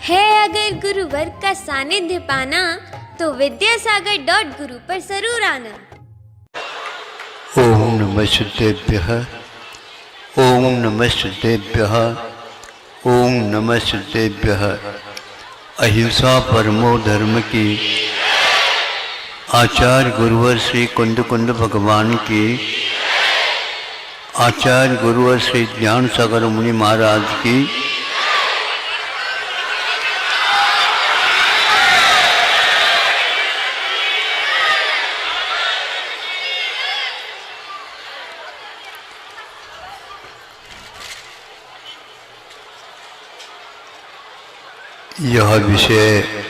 है अगर गुरुवर का सानिध्य पाना तो विद्यासागर.गुरु पर जरूर आना। ओम नमः शुद्धेभ्यः, ओम नमः शुद्धेभ्यः, ओम नमः शुद्धेभ्यः। अहिंसा परमो धर्म की आचार्य गुरुवर श्री कुंद कुंद भगवान की, आचार्य गुरुवर श्री ज्ञान सागर मुनि महाराज की, यह विषय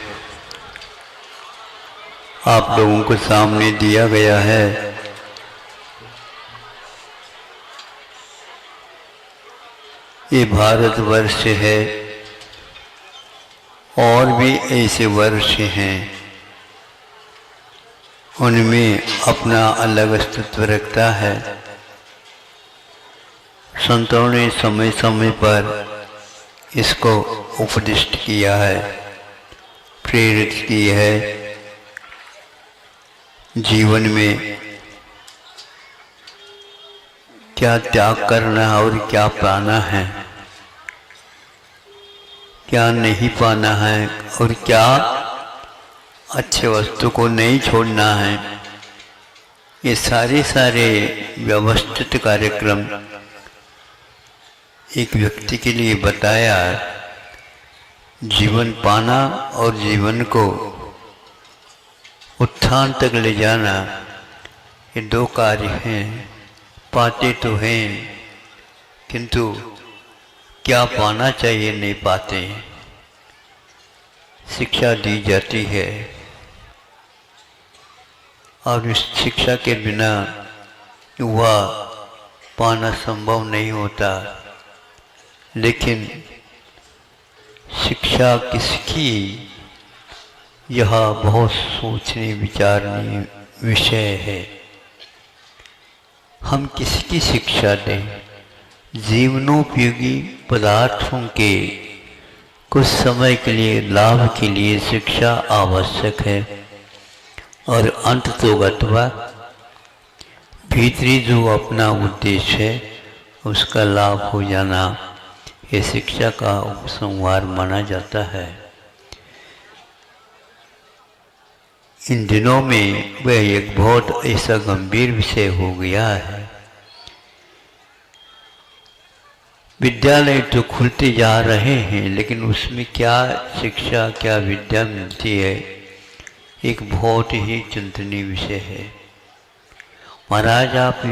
आप लोगों को सामने दिया गया है। ये भारतवर्ष है और भी ऐसे वर्ष हैं, उनमें अपना अलग अस्तित्व रखता है। संतों ने समय समय पर इसको उपदिष्ट किया है, प्रेरित की है। जीवन में क्या त्याग करना है और क्या पाना है, क्या नहीं पाना है और क्या अच्छे वस्तु को नहीं छोड़ना है, ये सारे व्यवस्थित कार्यक्रम एक व्यक्ति के लिए बताया। जीवन पाना और जीवन को उत्थान तक ले जाना, ये दो कार्य हैं। पाते तो हैं किंतु क्या पाना चाहिए नहीं पाते। शिक्षा दी जाती है और इस शिक्षा के बिना वह पाना संभव नहीं होता। लेकिन शिक्षा किसकी, यह बहुत सोचने विचारने विषय है। हम किसकी शिक्षा दें? जीवनोपयोगी पदार्थों के कुछ समय के लिए लाभ के लिए शिक्षा आवश्यक है और अंत तो गत्वा भीतरी जो अपना उद्देश्य है उसका लाभ हो जाना, ये शिक्षा का उपसंहार माना जाता है। इन दिनों में वह एक बहुत ऐसा गंभीर विषय हो गया है। विद्यालय तो खुलते जा रहे हैं, लेकिन उसमें क्या शिक्षा, क्या विद्या मिलती है, एक बहुत ही चिंतनीय विषय है। महाराज, आप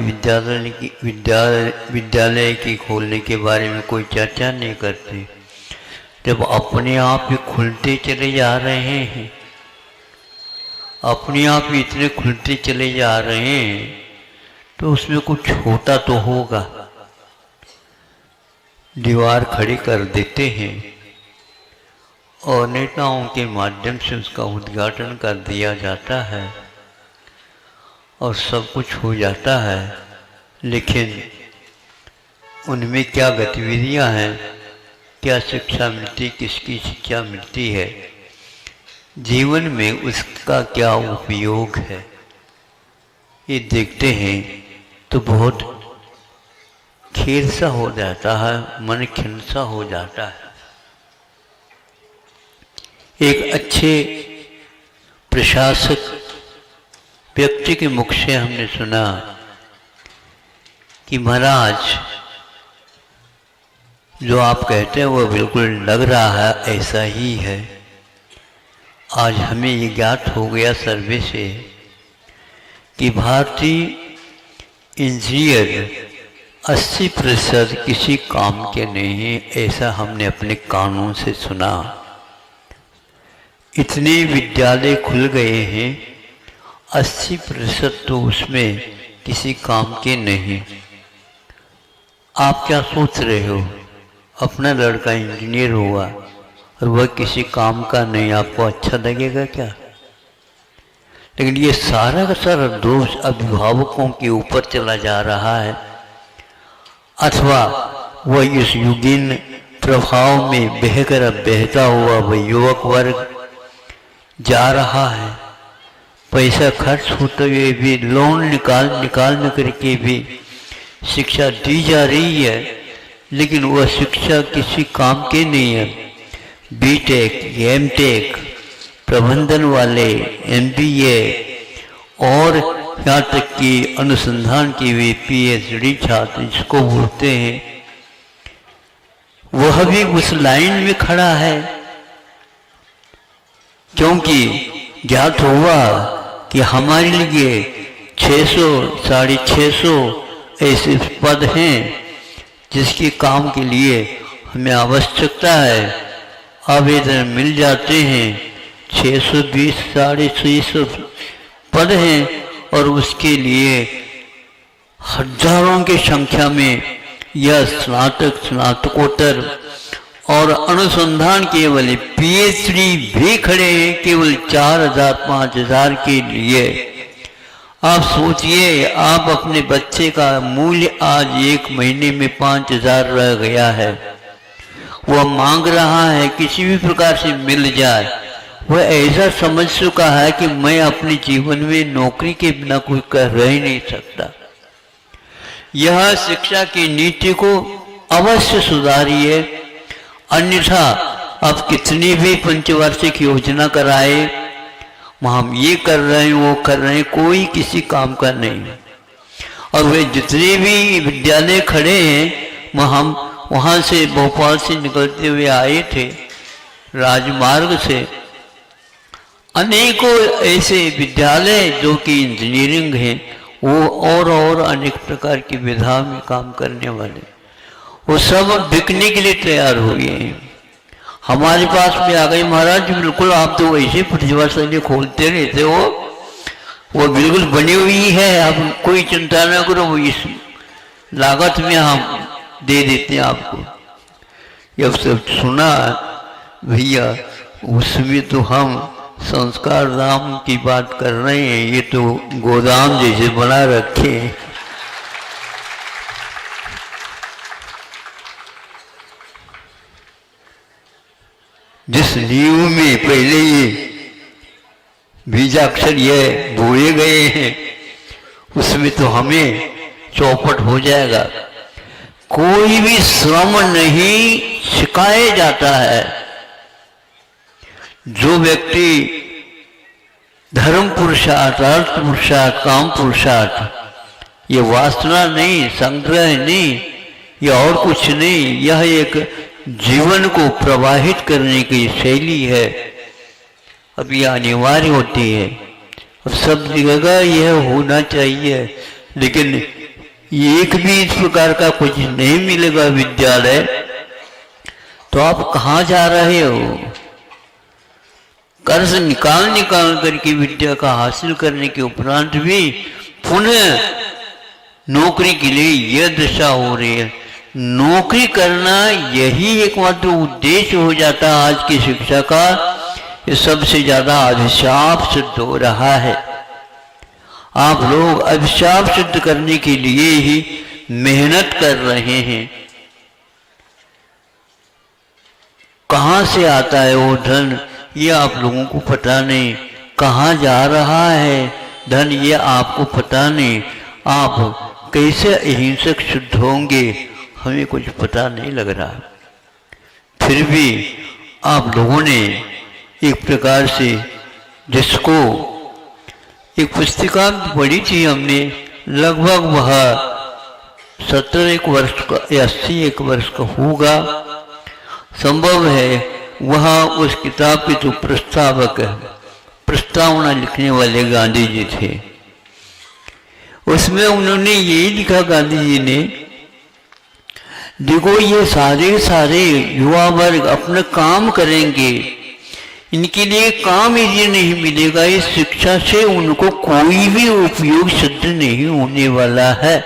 विद्यालय की खोलने के बारे में कोई चर्चा नहीं करते। जब अपने आप ही खुलते चले जा रहे हैं, अपने आप ही इतने खुलते चले जा रहे हैं, तो उसमें कुछ होता तो होगा। दीवार खड़ी कर देते हैं और नेताओं के माध्यम से उसका उद्घाटन कर दिया जाता है और सब कुछ हो जाता है। लेकिन उनमें क्या गतिविधियां हैं, क्या शिक्षा मिलती, किसकी शिक्षा मिलती है, जीवन में उसका क्या उपयोग है, ये देखते हैं तो बहुत खेद सा हो जाता है, मन खिन्न सा हो जाता है। एक अच्छे प्रशासक व्यक्ति के मुख से हमने सुना कि महाराज, जो आप कहते हैं वो बिल्कुल लग रहा है ऐसा ही है। आज हमें ये ज्ञात हो गया सर्वे से कि भारतीय इंजीनियर 80% किसी काम के नहीं है, ऐसा हमने अपने कानों से सुना। इतने विद्यालय खुल गए हैं, 80% तो उसमें किसी काम के नहीं। आप क्या सोच रहे हो? अपना लड़का इंजीनियर हुआ और वह किसी काम का नहीं, आपको अच्छा लगेगा क्या? लेकिन ये सारा का सारा दोष अभिभावकों के ऊपर चला जा रहा है, अथवा वह इस युगीन प्रभाव में बहकर बहता हुआ वह युवक वर्ग जा रहा है। पैसा खर्च होते हुए भी लोन निकाल करके भी शिक्षा दी जा रही है, लेकिन वह शिक्षा किसी काम की नहीं है। बीटेक, एमटेक, प्रबंधन वाले, एमबीए और यहाँ तक कि अनुसंधान की हुई पीएचडी छात्र जिसको बोलते हैं, वह भी उस लाइन में खड़ा है, क्योंकि ज्ञात हुआ कि हमारे लिए 600, 650 ऐसे पद हैं जिसके काम के लिए हमें आवश्यकता है। आवेदन मिल जाते हैं, 620, 650 पद हैं और उसके लिए हजारों की संख्या में यह स्नातक, स्नातकोत्तर और अनुसंधान केवल पीएचडी भी खड़े हैं केवल 4000, 5000 के लिए। आप सोचिए, आप अपने बच्चे का मूल्य आज 1 महीने में 5000 रह गया है। वह मांग रहा है किसी भी प्रकार से मिल जाए। वह ऐसा समझ चुका है कि मैं अपने जीवन में नौकरी के बिना कोई रह ही नहीं सकता। यह शिक्षा की नीति को अवश्य सुधारिए, अन्यथा आप कितनी भी पंचवार्षिक योजना कराए, हम ये कर रहे हैं, वो कर रहे हैं, कोई किसी काम का नहीं। और वे जितने भी विद्यालय खड़े हैं, हम वहाँ से भोपाल से निकलते हुए आए थे राजमार्ग से, अनेकों ऐसे विद्यालय जो कि इंजीनियरिंग हैं, वो और अनेक प्रकार की विधा में काम करने वाले, वो सब बिकने के लिए तैयार हो गए हैं। हमारे पास में आ गए, महाराज बिल्कुल आप तो वैसे प्रतिभाशाली खोलते रहते हो, वो बिल्कुल बनी हुई है, आप कोई चिंता ना करो, वो इस लागत में हम दे देते हैं आपको। जब सब सुना भैया, उसमें तो हम संस्कार धाम की बात कर रहे हैं, ये तो गोदाम जैसे बना रखे हैं। जिस नींव में पहले ये बीजाक्षर ये बोए गए हैं, उसमें तो हमें चौपट हो जाएगा। कोई भी श्रम नहीं सिखाया जाता है। जो व्यक्ति धर्म पुरुषार्थ, अर्थ पुरुषार्थ, काम पुरुषार्थ, ये वासना नहीं, संग्रह नहीं, ये और कुछ नहीं, यह एक जीवन को प्रवाहित करने की शैली है। अब यह अनिवार्य होती है और सब जगह यह होना चाहिए, लेकिन एक भी इस प्रकार का कुछ नहीं मिलेगा विद्यालय, तो आप कहाँ जा रहे हो? कर्ज निकाल करके विद्या का हासिल करने के उपरांत भी पुनः नौकरी के लिए यह दशा हो रही है। नौकरी करना यही एकमात्र उद्देश्य हो जाता है आज की शिक्षा का। ये सबसे ज्यादा अभिशाप सिद्ध हो रहा है। आप लोग अभिशाप सिद्ध करने के लिए ही मेहनत कर रहे हैं। कहाँ से आता है वो धन, ये आप लोगों को पता नहीं। कहाँ जा रहा है धन, ये आपको पता नहीं। आप कैसे अहिंसक सिद्ध होंगे, हमें कुछ पता नहीं लग रहा। फिर भी आप लोगों ने एक प्रकार से, जिसको एक पुस्तिका पढ़ी थी हमने, लगभग वह 17 वर्ष का या 80 वर्ष का होगा, संभव है। वह उस किताब के जो प्रस्तावक, प्रस्तावना लिखने वाले गांधी जी थे, उसमें उन्होंने यही लिखा, गांधी जी ने, देखो ये सारे युवा वर्ग अपना काम करेंगे, इनके लिए काम यदि नहीं मिलेगा, इस शिक्षा से उनको कोई भी उपयोग सिद्ध नहीं होने वाला है।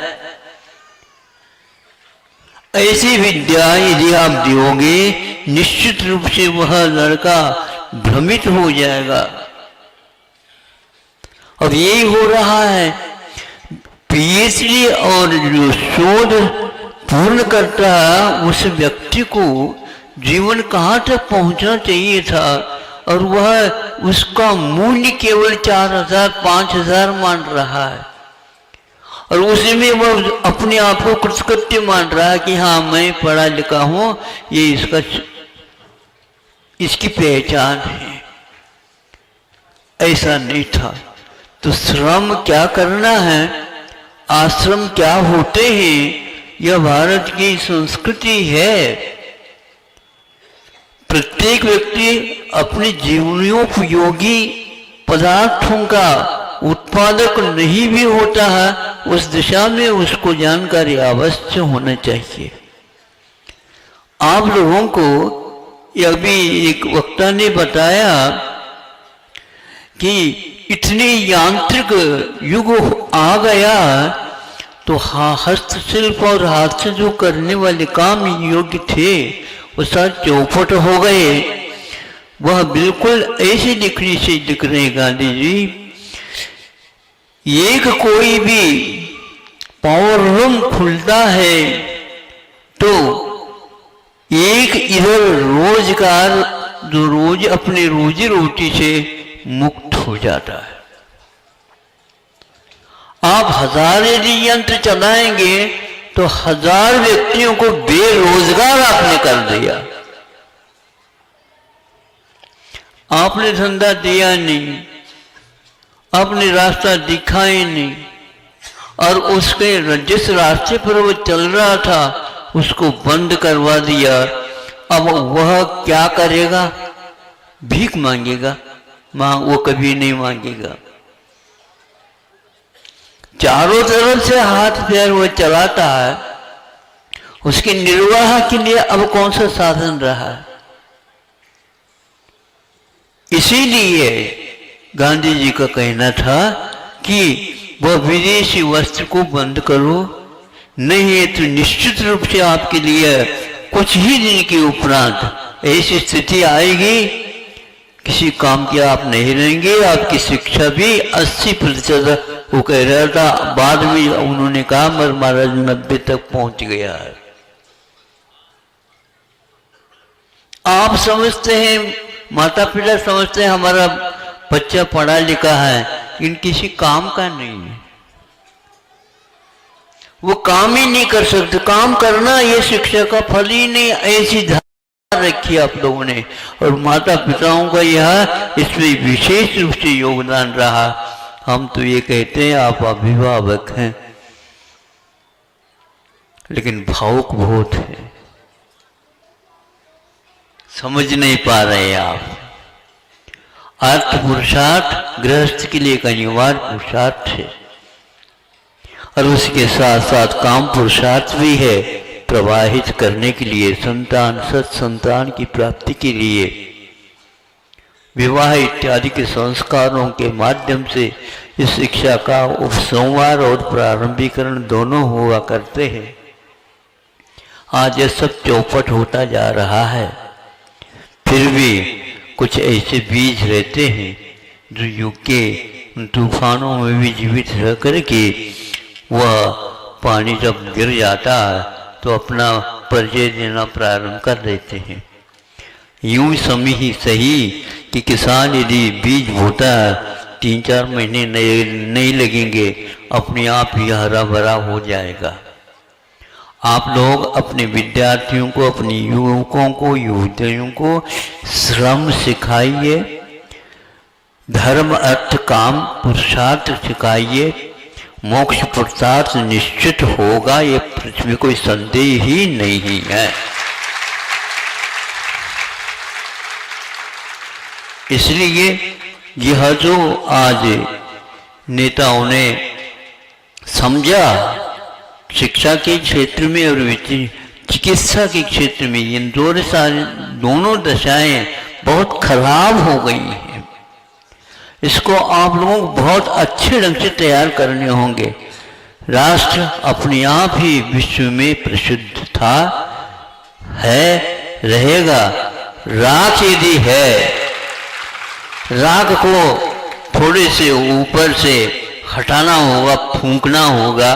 ऐसी विद्या यदि आप दोगे, निश्चित रूप से वह लड़का भ्रमित हो जाएगा। अब यही हो रहा है। पीएचडी और जो शोध पूर्ण करता है, उस व्यक्ति को जीवन कहाँ तक पहुंचना चाहिए था, और वह उसका मूल्य केवल 4000 5000 मान रहा है, और उसी में वह अपने आप को कृतकृत्य मान रहा है कि हाँ मैं पढ़ा लिखा हूं, ये इसकी पहचान है। ऐसा नहीं था। तो श्रम क्या करना है, आश्रम क्या होते हैं, यह भारत की संस्कृति है। प्रत्येक व्यक्ति अपने जीवनोपयोगी पदार्थों का उत्पादक नहीं भी होता है, उस दिशा में उसको जानकारी अवश्य होना चाहिए। आप लोगों को अभी एक वक्ता ने बताया कि इतनी यांत्रिक युग आ गया, तो हस्तशिल्प और हाथ से जो करने वाले काम योग्य थे वो सब चौपट हो गए। वह बिल्कुल ऐसे लिखने से लिख रहे गांधी जी, एक कोई भी पावर रूम खुलता है तो एक इधर रोजगार जो रोज अपने रोजी रोटी से मुक्त हो जाता है। आप 1000 यदि यंत्र चलाएंगे तो 1000 व्यक्तियों को बेरोजगार आपने कर दिया। आपने धंधा दिया नहीं, आपने रास्ता दिखाए नहीं, और उसके जिस रास्ते पर वो चल रहा था उसको बंद करवा दिया। अब वह क्या करेगा, भीख मांगेगा? वो कभी नहीं मांगेगा। चारों तरफ से हाथ पैर वो चलाता है, उसके निर्वाह के लिए अब कौन सा साधन रहा है? इसीलिए गांधी जी का कहना था कि वह विदेशी वस्त्र को बंद करो, नहीं तो निश्चित रूप से आपके लिए कुछ ही दिन के उपरांत ऐसी स्थिति आएगी, किसी काम के आप नहीं रहेंगे। आपकी शिक्षा भी 80% वो कह रहा था, बाद में उन्होंने कहा मर महाराज 90 तक पहुंच गया है। आप समझते हैं, माता पिता समझते हैं हमारा बच्चा पढ़ा लिखा है, इन किसी काम का नहीं है, वो काम ही नहीं कर सकते। काम करना ये शिक्षा का फल ही नहीं, ऐसी धारणा रखी आप लोगों ने, और माता पिताओं का यह इसमें विशेष रूप से योगदान रहा। हम तो ये कहते हैं आप अभिभावक हैं, लेकिन भावुक बहुत है, समझ नहीं पा रहे आप। अर्थ पुरुषार्थ गृहस्थ के लिए एक अनिवार्य पुरुषार्थ है, और उसके साथ साथ काम पुरुषार्थ भी है प्रवाहित करने के लिए, संतान सत्संतान की प्राप्ति के लिए। विवाह इत्यादि के संस्कारों के माध्यम से इस शिक्षा का उपसंहार और प्रारंभिकरण दोनों हुआ करते हैं। आज यह सब चौपट होता जा रहा है, फिर भी कुछ ऐसे बीज रहते हैं जो युग के तूफानों में भी जीवित रह करके वह पानी जब गिर जाता है तो अपना परिचय देना प्रारंभ कर देते हैं। यूं समय ही सही कि किसान यदि बीज बोता है 3-4 महीने नहीं लगेंगे, अपने आप ही हरा भरा हो जाएगा। आप लोग अपने विद्यार्थियों को, अपने युवकों को, युवतियों को श्रम सिखाइए, धर्म अर्थ काम पुरुषार्थ सिखाइए, मोक्ष पुरुषार्थ निश्चित होगा, ये पृथ्वी कोई संदेह ही नहीं है। इसलिए यह जो आज नेताओं ने समझा शिक्षा के क्षेत्र में और चिकित्सा के क्षेत्र में, इन दोनों दशाएं बहुत खराब हो गई हैं। इसको आप लोगों को बहुत अच्छे ढंग से तैयार करने होंगे। राष्ट्र अपने आप ही विश्व में प्रसिद्ध था, है, रहेगा। राख यदि है, राख को थोड़े से ऊपर से हटाना होगा, फूंकना होगा।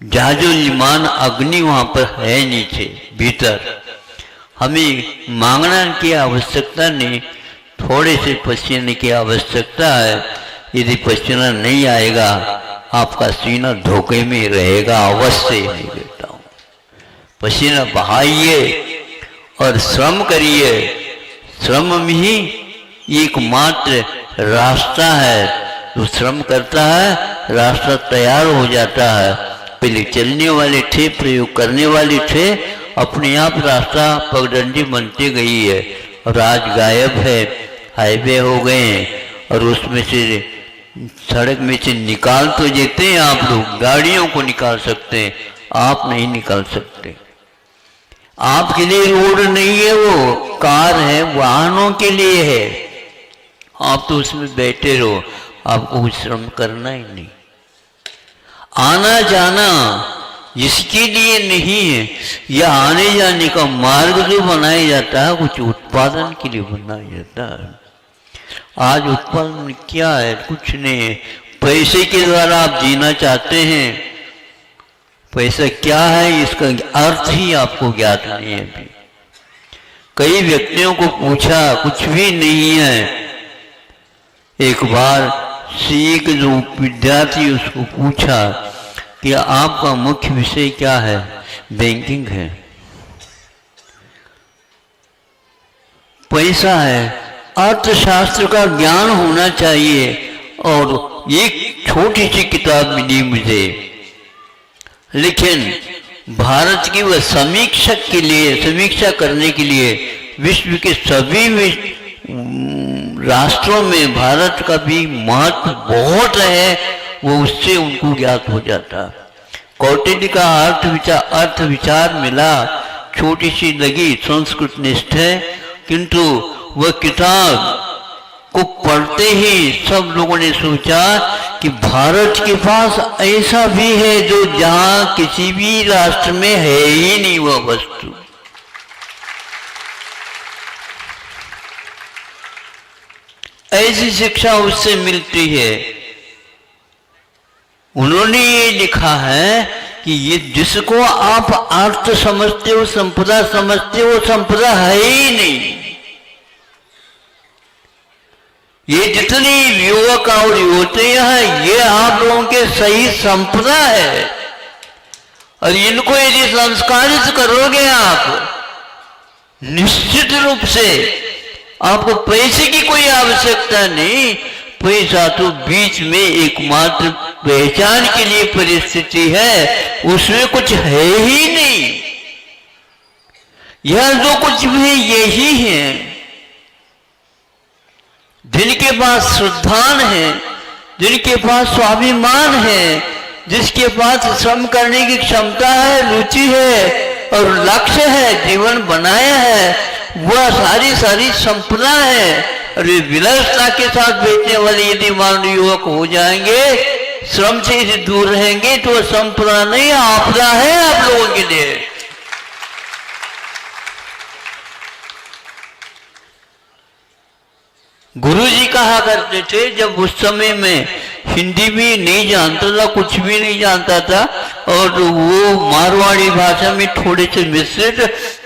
जाजुलमान अग्नि वहां पर है नीचे भीतर, हमें मांगना की आवश्यकता नहीं, थोड़े से पसीने की आवश्यकता है। यदि पसीना नहीं आएगा आपका सीना धोखे में रहेगा। अवश्य नहीं देता हूँ, पसीना बहाइए और श्रम करिए। श्रम में ही एकमात्र रास्ता है। जो श्रम करता है रास्ता तैयार हो जाता है। पहले चलने वाले थे, प्रयोग करने वाले थे, अपने आप रास्ता पगडंडी बनती गई है और आज गायब है। हाईवे हो गए हैं और उसमें से सड़क में से निकाल तो देते हैं आप लोग, गाड़ियों को निकाल सकते हैं, आप नहीं निकाल सकते। आपके लिए रोड नहीं है, वो कार है, वाहनों के लिए है। आप तो उसमें बैठे रहो, आपको कुछ श्रम करना ही नहीं। आना जाना इसके लिए नहीं है, यह आने जाने का मार्ग जो बनाया जाता है कुछ उत्पादन के लिए बनाया जाता है। आज उत्पादन क्या है? कुछ नहीं है। पैसे के द्वारा आप जीना चाहते हैं, पैसा क्या है इसका अर्थ ही आपको ज्ञात नहीं है। अभी कई व्यक्तियों को पूछा, कुछ भी नहीं है। एक बार से एक जो विद्यार्थी उसको पूछा कि आपका मुख्य विषय क्या है? बैंकिंग है। पैसा है, अर्थशास्त्र का ज्ञान होना चाहिए। और एक छोटी सी किताब मिली मुझे, लेकिन भारत की वह समीक्षक के लिए, समीक्षा करने के लिए विश्व के सभी राष्ट्रों में भारत का भी महत्व बहुत है, वो उससे उनको ज्ञात हो जाता। कौटिल्य का अर्थ विचार मिला, छोटी सी लगी, संस्कृत निष्ठ है, किंतु वह किताब को पढ़ते ही सब लोगों ने सोचा कि भारत के पास ऐसा भी है जो जहां किसी भी राष्ट्र में है ही नहीं वह वस्तु। ऐसी शिक्षा उससे मिलती है। उन्होंने ये लिखा है कि ये जिसको आप अर्थ समझते हो, संपदा समझते हो, संपदा है ही नहीं। ये जितनी युवक और युवतियां हैं ये आप लोगों के सही संपदा है। और इनको यदि संस्कारित करोगे आप, निश्चित रूप से आपको पैसे की कोई आवश्यकता नहीं। पैसा तो बीच में एकमात्र पहचान के लिए परिस्थिति है, उसमें कुछ है ही नहीं। यह जो कुछ भी यही है। जिनके पास श्रद्धान है, जिनके पास स्वाभिमान है, जिसके पास श्रम करने की क्षमता है, रुचि है और लक्ष्य है, जीवन बनाया है, वह सारी संपदा है। और वे विलासता के साथ बैठने वाले यदि मानव युवक हो जाएंगे, श्रम से यदि दूर रहेंगे, तो संपदा नहीं आपदा है आप लोगों के लिए। गुरुजी कहा करते थे, जब उस समय में हिंदी भी नहीं जानता था, कुछ भी नहीं जानता था, और वो मारवाड़ी भाषा में थोड़े से मिश्रित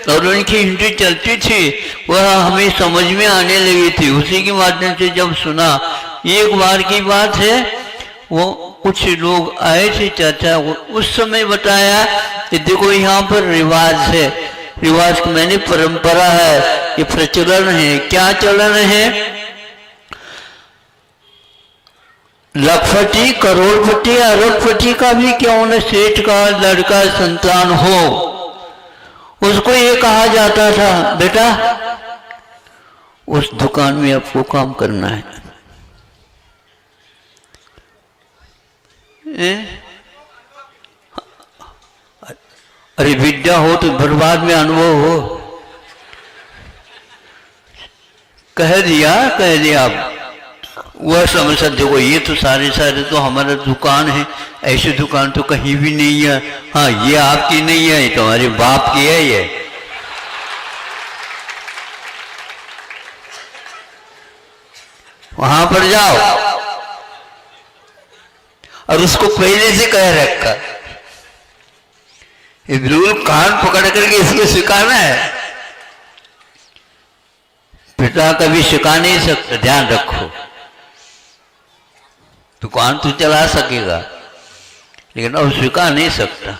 और उनकी हिंदी चलती थी, वह हमें समझ में आने लगी थी। उसी के माध्यम से जब सुना, एक बार की बात है, वो कुछ लोग आए थे चाचा, उस समय बताया कि देखो यहाँ पर रिवाज है, रिवाज को मैंने परंपरा है, ये प्रचलन है। क्या चलन है? लखपति, करोड़पति, अरबपति का भी क्यों न सेठ का लड़का संतान हो, उसको ये कहा जाता था, बेटा उस दुकान में आपको काम करना है। अरे विद्या हो तो बर्बाद में अनुभव हो। कह दिया वह समझ सकते हो, ये तो सारे तो हमारा दुकान है, ऐसी दुकान तो कहीं भी नहीं है। हाँ, ये आपकी नहीं है, ये तुम्हारे बाप की है। ये वहां पर जाओ, और उसको पहले से कह रखा, ये बिल्कुल कान पकड़ करके इसको सिखाना है। पिता कभी सिखा नहीं सकता, ध्यान रखो। दुकान तो चला सकेगा लेकिन अब सिखा नहीं सकता।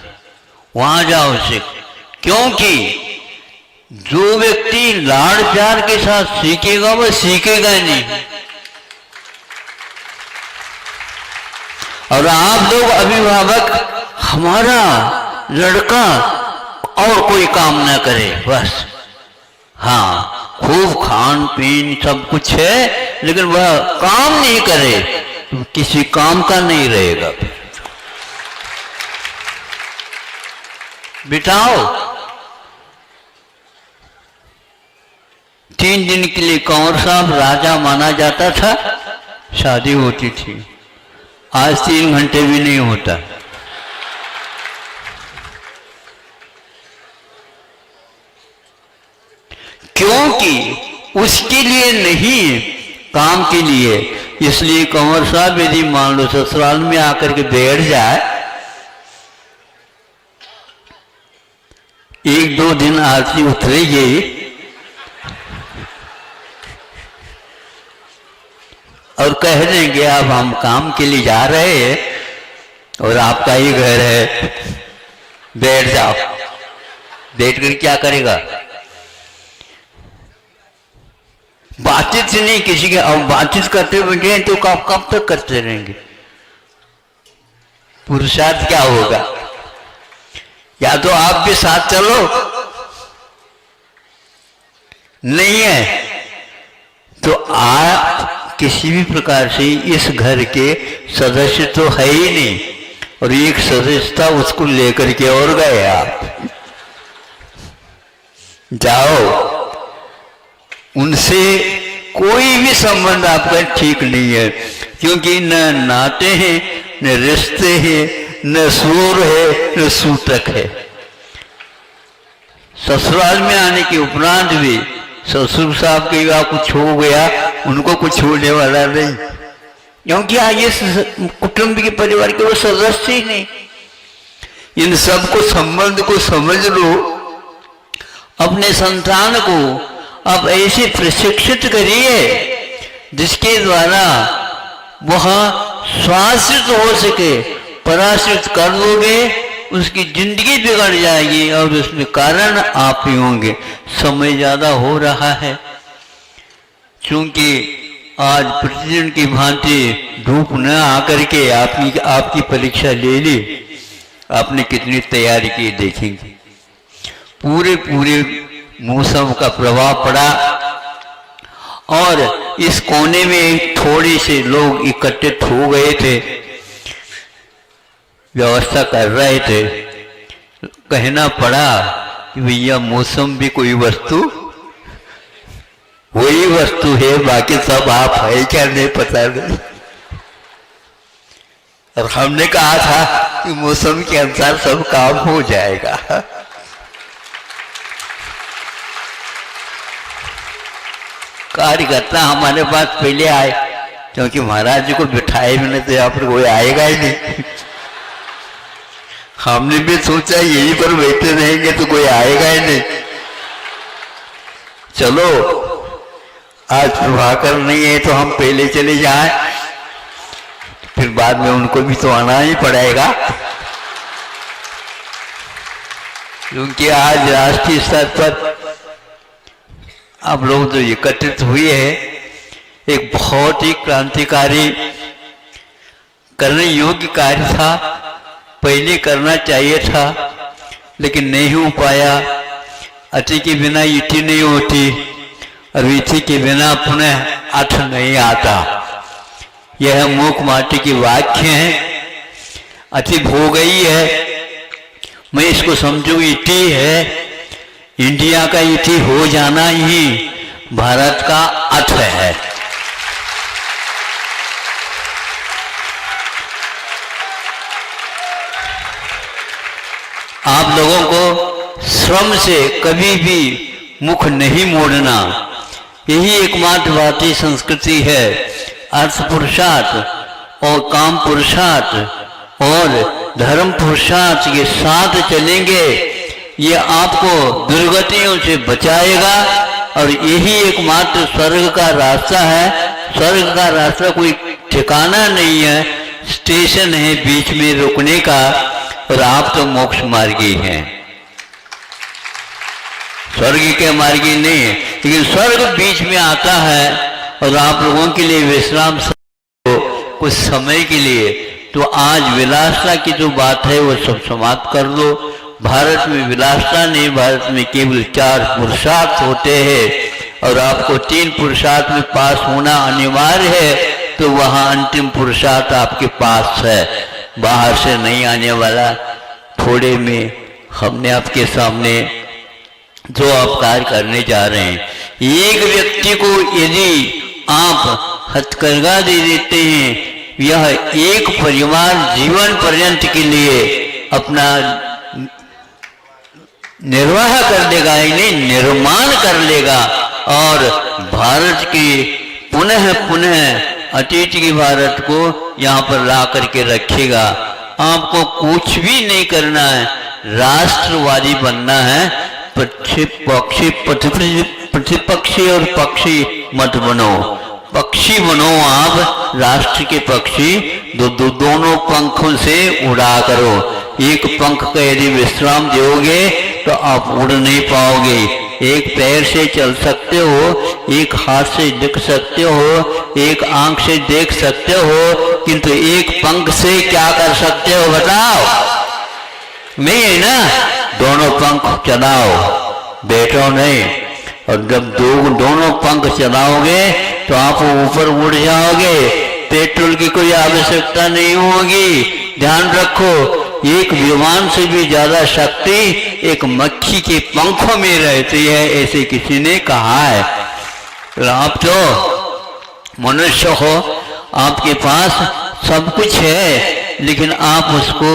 वहां जाओ सीख, क्योंकि जो व्यक्ति लाड़ प्यार के साथ सीखेगा वह सीखेगा नहीं। और आप लोग अभिभावक, हमारा लड़का और कोई काम ना करे बस, हाँ खूब खान पीन सब कुछ है लेकिन वह काम नहीं करे तो किसी काम का नहीं रहेगा। बिठाओ। 3 दिन के लिए कंवर साहब राजा माना जाता था, शादी होती थी। आज 3 घंटे भी नहीं होता। क्योंकि उसके लिए नहीं, काम के लिए। इसलिए कंवर साहब यदि मान लो ससुराल में आकर के बैठ जाए, 1-2 दिन आरती उतरेगी और कह देंगे अब हम काम के लिए जा रहे हैं और आपका ही घर है, बैठ जाओ। बैठ कर क्या करेगा? बातचीत से नहीं किसी के। अब बातचीत करते बैठे तो कब तक करते रहेंगे? पुरुषार्थ क्या होगा? या तो आप भी साथ चलो, नहीं है तो आप किसी भी प्रकार से इस घर के सदस्य तो है ही नहीं, और एक सदस्यता उसको लेकर के और गए आप। जाओ, उनसे कोई भी संबंध आपका ठीक नहीं है, क्योंकि न नाते हैं, न रिश्ते हैं, न सूर है, न सूतक है। ससुराल में आने के उपरांत भी ससुर साहब के या कुछ हो गया, उनको कुछ होने वाला नहीं, क्योंकि आगे कुटुंब के परिवार के वो सदस्य ही नहीं। इन सब को संबंध को समझ लो। अपने संतान को आप ऐसे प्रशिक्षित करिए जिसके द्वारा वह स्वाश्रित हो सके। पराश्रित कर दोगे उसकी जिंदगी बिगड़ जाएगी और उसमें कारण आप ही होंगे। समय ज्यादा हो रहा है, क्योंकि आज प्रतिदिन की भांति धूप न आकर के आपकी परीक्षा ले ली। आपने कितनी तैयारी की देखेंगे। पूरे मौसम का प्रभाव पड़ा और इस कोने में थोड़े से लोग इकट्ठित हो गए थे, व्यवस्था कर रहे थे। कहना पड़ा कि भैया मौसम भी कोई वस्तु, वही वस्तु है, बाकी सब आप है क्या नहीं पता नहीं। और हमने कहा था कि मौसम के अनुसार सब काम हो जाएगा। कार्यकर्ता हमारे पास पहले आए, क्योंकि महाराज जी को बिठाए बिना तो यहाँ पर कोई आएगा ही नहीं। हमने भी सोचा यहीं पर बैठे रहेंगे तो कोई आएगा ही नहीं। चलो आज प्रभाकर नहीं है तो हम पहले चले जाएं, फिर बाद में उनको भी तो आना ही पड़ेगा, क्योंकि आज राष्ट्रीय स्तर पर आप लोग जो एकत्रित हुए हैं, एक बहुत ही क्रांतिकारी करने योग्य कार्य था। पहले करना चाहिए था लेकिन नहीं हो पाया। अति के बिना ईटी नहीं होती और ईटी के बिना पुनः अठ नहीं आता। यह मूक माटी की वाक्य है। अति हो गई है, मैं इसको समझू ईटी है। इंडिया का ईटी हो जाना ही भारत का अठ है। आप लोगों को श्रम से कभी भी मुख नहीं मोड़ना, यही एकमात्र भारतीय संस्कृति है। अर्थ पुरुषार्थ और काम पुरुषार्थ और धर्म पुरुषार्थ के साथ चलेंगे, ये आपको दुर्गतियों से बचाएगा और यही एकमात्र स्वर्ग का रास्ता है। स्वर्ग का रास्ता कोई ठिकाना नहीं है, स्टेशन है बीच में रुकने का, और आप तो मोक्ष मार्गी हैं, स्वर्ग के मार्गी नहीं है। लेकिन स्वर्ग बीच में आता है और आप लोगों के लिए विश्राम कुछ समय के लिए, तो आज विलासता की जो बात है वो सब समाप्त कर दो। भारत में विलासता नहीं, भारत में केवल 4 पुरुषार्थ होते हैं और आपको 3 पुरुषार्थ में पास होना अनिवार्य है, तो वहाँ अंतिम पुरुषार्थ आपके पास है, बाहर से नहीं आने वाला। थोड़े में हमने आपके सामने जो आप कार्य करने जा रहे हैं, एक व्यक्ति को यदि आप हथकरघा दे देते हैं, यह एक परिवार जीवन पर्यंत के लिए अपना निर्वाह कर देगा, इन्हें निर्माण कर लेगा और भारत की पुनः अतीत की भारत को यहाँ पर ला करके रखेगा। आपको कुछ भी नहीं करना है, राष्ट्रवादी बनना है। प्रतिपक्षी और पक्षी मत बनो, पक्षी बनो आप, राष्ट्र के पक्षी। दोनों पंखों से उड़ा करो। एक पंख का यदि विश्राम दोगे तो आप उड़ नहीं पाओगे। एक पैर से चल सकते हो, एक हाथ से दिख सकते हो, एक आंख से देख सकते हो, किंतु एक पंख से क्या कर सकते हो बताओ? नहीं है ना? दोनों पंख चलाओ, बैठो नहीं। और जब दोनों पंख चलाओगे तो आप ऊपर उड़ जाओगे, पेट्रोल की कोई आवश्यकता नहीं होगी। ध्यान रखो, एक विमान से भी ज्यादा शक्ति एक मक्खी के पंखों में रहती है, ऐसे किसी ने कहा है। आप तो मनुष्य हो, आपके पास सब कुछ है, लेकिन आप उसको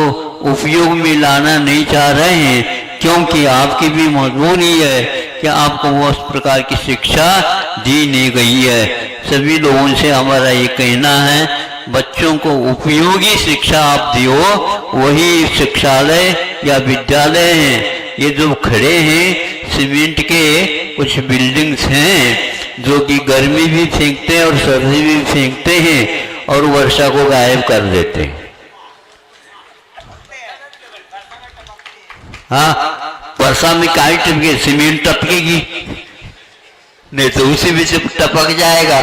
उपयोग में लाना नहीं चाह रहे हैं, क्योंकि आपकी भी मजबूरी है कि आपको उस प्रकार की शिक्षा दी नहीं गई है। सभी लोगों से हमारा ये कहना है, बच्चों को उपयोगी शिक्षा आप दियो। वही शिक्षालय या विद्यालय हैं। ये जो खड़े हैं सीमेंट के कुछ बिल्डिंग्स हैं जो कि गर्मी भी फेंकते हैं और सर्दी भी फेंकते हैं और वर्षा को गायब कर देते हैं। हाँ, वर्षा में काई टपके, सीमेंट टपकेगी नहीं तो उसी में से टपक जाएगा,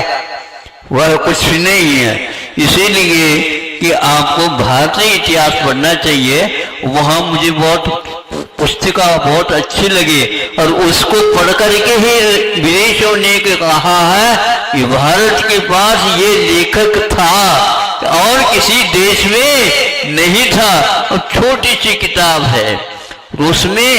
वह कुछ भी नहीं है। इसीलिए कि आपको भारतीय इतिहास पढ़ना चाहिए। वहां मुझे बहुत पुस्तिका बहुत अच्छी लगी और उसको पढ़ करके ही विदेशों ने कहा है कि भारत के पास ये लेखक था और किसी देश में नहीं था। और छोटी सी किताब है, उसमें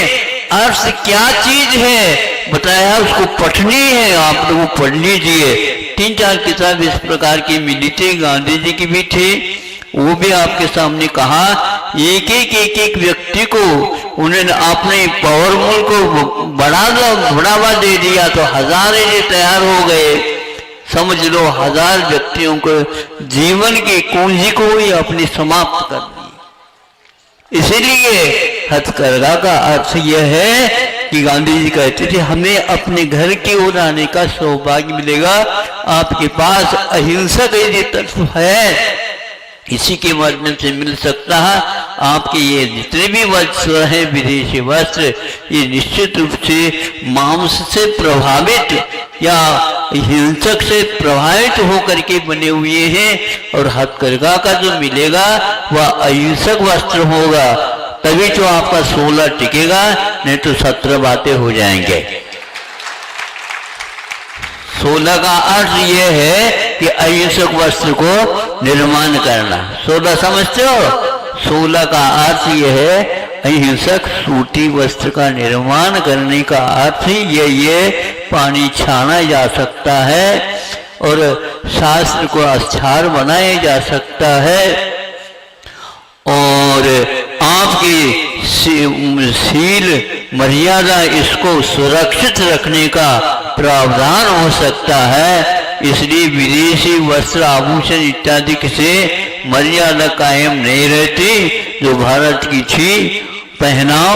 अर्थ क्या चीज है बताया, उसको पढ़नी है, आप लोग पढ़ लीजिए। 3-4 किताब इस प्रकार की मिली थी, गांधी जी की भी थी, वो भी आपके सामने कहा। एक व्यक्ति को उन्होंने अपने पावरफुल को बढ़ावा दे दिया तो हजारे तैयार हो गए। समझ लो 1000 व्यक्तियों को जीवन की कुंजी को ही अपनी समाप्त कर दी। इसीलिए हथकरघा का अर्थ यह है कि गांधी जी कहते थे हमें अपने घर की ओर आने का सौभाग्य मिलेगा। आपके पास अहिंसक यदि तत्व है, इसी के माध्यम से मिल सकता है। आपके ये जितने भी वस्त्र हैं, विदेशी वस्त्र, ये निश्चित रूप से मांस से प्रभावित या हिंसक से प्रभावित होकर के बने हुए हैं। और हथकरघा का जो मिलेगा वह अहिंसक वस्त्र होगा, तभी तो आपका 16 टिकेगा, नहीं तो 17 बातें हो जाएंगे। 16 का अर्थ यह है कि अहिंसक वस्त्र को निर्माण करना। 16 समझते हो? 16 का अर्थ यह है अहिंसक सूती वस्त्र का निर्माण करने का अर्थ ये पानी छाना जा सकता है और शास्त्र को आचार बनाया जा सकता है और आपकी शील मर्यादा इसको सुरक्षित रखने का प्रावधान हो सकता है। इसलिए विदेशी वस्त्र आभूषण इत्यादि से मर्यादा कायम नहीं रहती। जो भारत की थी पहनाओ,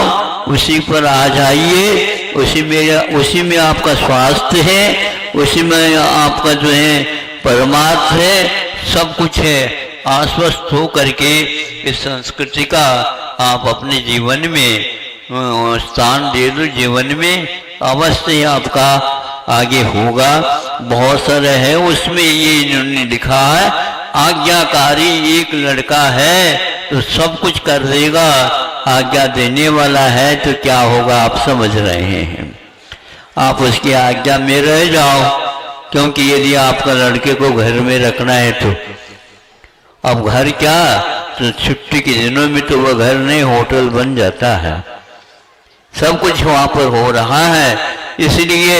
उसी पर आ जाइए। उसी में आपका स्वास्थ्य है, उसी में आपका जो है परमार्थ है, सब कुछ है। आश्वस्त हो करके इस संस्कृति का आप अपने जीवन में स्थान दे दो। जीवन में अवश्य आपका आगे होगा। बहुत सारे है उसमें, ये इन्होंने लिखा है आज्ञाकारी एक लड़का है तो सब कुछ कर देगा, आज्ञा देने वाला है तो क्या होगा आप समझ रहे हैं। आप उसकी आज्ञा में रह जाओ, क्योंकि यदि आपका लड़के को घर में रखना है तो अब घर क्या, तो छुट्टी के दिनों में तो वह घर नहीं होटल बन जाता है। सब कुछ वहां पर हो रहा है। इसलिए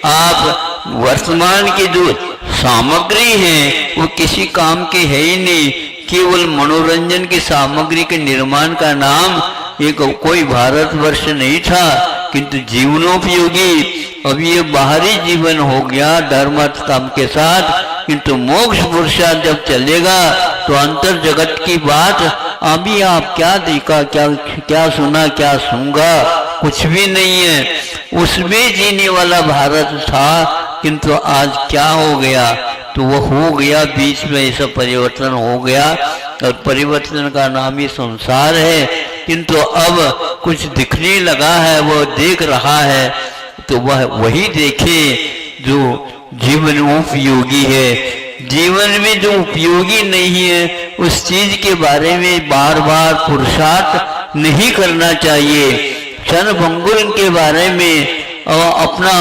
आप वर्तमान की जो सामग्री है वो किसी काम की है ही नहीं। केवल मनोरंजन की सामग्री के निर्माण का नाम एक कोई भारतवर्ष नहीं था, किंतु जीवनोपयोगी अब ये बाहरी जीवन हो गया धर्म अर्थ काम के साथ, किंतु मोक्ष पुरुषार्थ जब चलेगा तो अंतर जगत की बात अभी आप क्या देखा, क्या सुना, क्या सूंगा, कुछ भी नहीं है। उसमें जीने वाला भारत था, किंतु आज क्या हो गया, तो वो हो गया बीच में ऐसा परिवर्तन हो गया, और परिवर्तन का नाम ही संसार है। किंतु अब कुछ दिखने लगा है, वो देख रहा है, तो वह वही देखे जो जीवन उपयोगी है। जीवन में जो उपयोगी नहीं है उस चीज के बारे में बार बार पुरुषार्थ नहीं करना चाहिए। क्षण भंगुर के बारे में अपना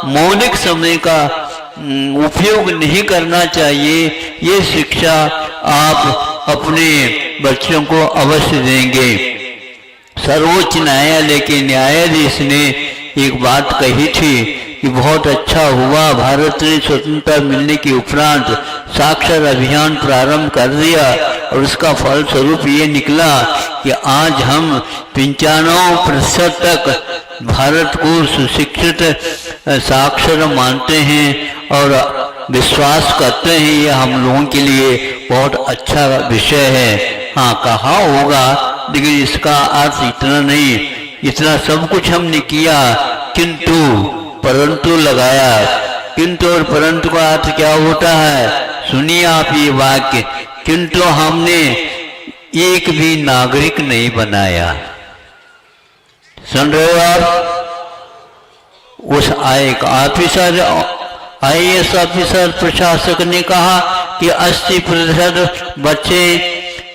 मौलिक समय का उपयोग नहीं करना चाहिए। ये शिक्षा आप अपने बच्चों को अवश्य देंगे। सर्वोच्च न्यायालय के न्यायाधीश ने एक बात कही थी कि बहुत अच्छा हुआ भारत ने स्वतंत्रता मिलने के उपरांत साक्षर अभियान प्रारंभ कर दिया, और उसका फल स्वरूप ये निकला कि आज हम 95% तक भारत को सुशिक्षित साक्षर मानते हैं और विश्वास करते हैं। ये हम लोगों के लिए बहुत अच्छा विषय है। हाँ, कहा होगा, लेकिन इसका अर्थ इतना नहीं, इतना सब कुछ हमने किया किंतु परंतु लगाया। किंतु और परंतु का अर्थ क्या होता है, सुनिए आप ये वाक्य, किंतु हमने एक भी नागरिक नहीं बनाया। सुन रहे हो आप? उस एक ऑफिसर IAS ऑफिसर प्रशासक ने कहा कि 80% बच्चे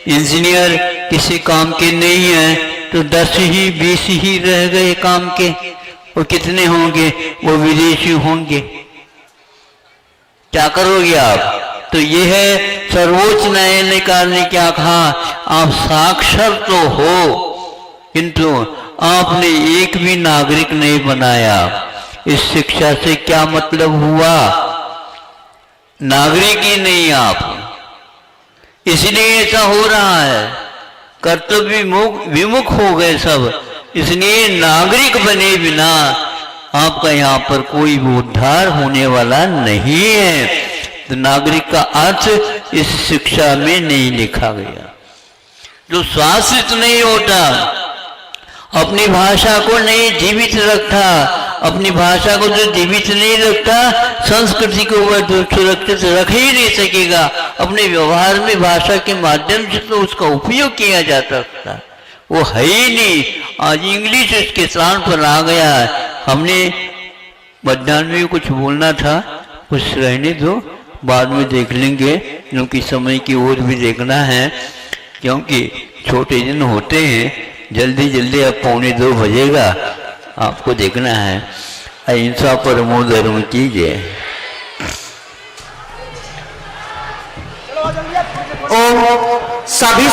इंजीनियर किसी काम के नहीं है, तो 10 ही 20 ही रह गए काम के। और कितने होंगे, वो विदेशी होंगे। क्या करोगे आप? तो ये है सर्वोच्च न्यायालय ने क्या कहा, आप साक्षर तो हो किंतु आपने एक भी नागरिक नहीं बनाया। इस शिक्षा से क्या मतलब हुआ, नागरिक ही नहीं आप। इसलिए ऐसा हो रहा है, कर्तव्य विमुख हो गए सब। इसलिए नागरिक बने बिना आपका यहाँ पर कोई उद्धार होने वाला नहीं है। तो नागरिक का अर्थ इस शिक्षा में नहीं लिखा गया। जो शासित नहीं होता, अपनी भाषा को नहीं जीवित रखता, अपनी भाषा को जो जीवित नहीं रखता, संस्कृति को वह सुरक्षित रख ही नहीं सकेगा। अपने व्यवहार में भाषा के माध्यम से तो उसका उपयोग किया जा सकता, वो है ही नहीं। आज इंग्लिश इसके स्थान पर आ गया है। हमने मध्यान्ह में कुछ बोलना था, कुछ रहने दो, बाद में देख लेंगे, क्योंकि समय की ओर भी देखना है, क्योंकि छोटे दिन होते हैं। जल्दी जल्दी अब 1:45 बजेगा, आपको देखना है। अहिंसा परमो धर्म कीजिए। सभी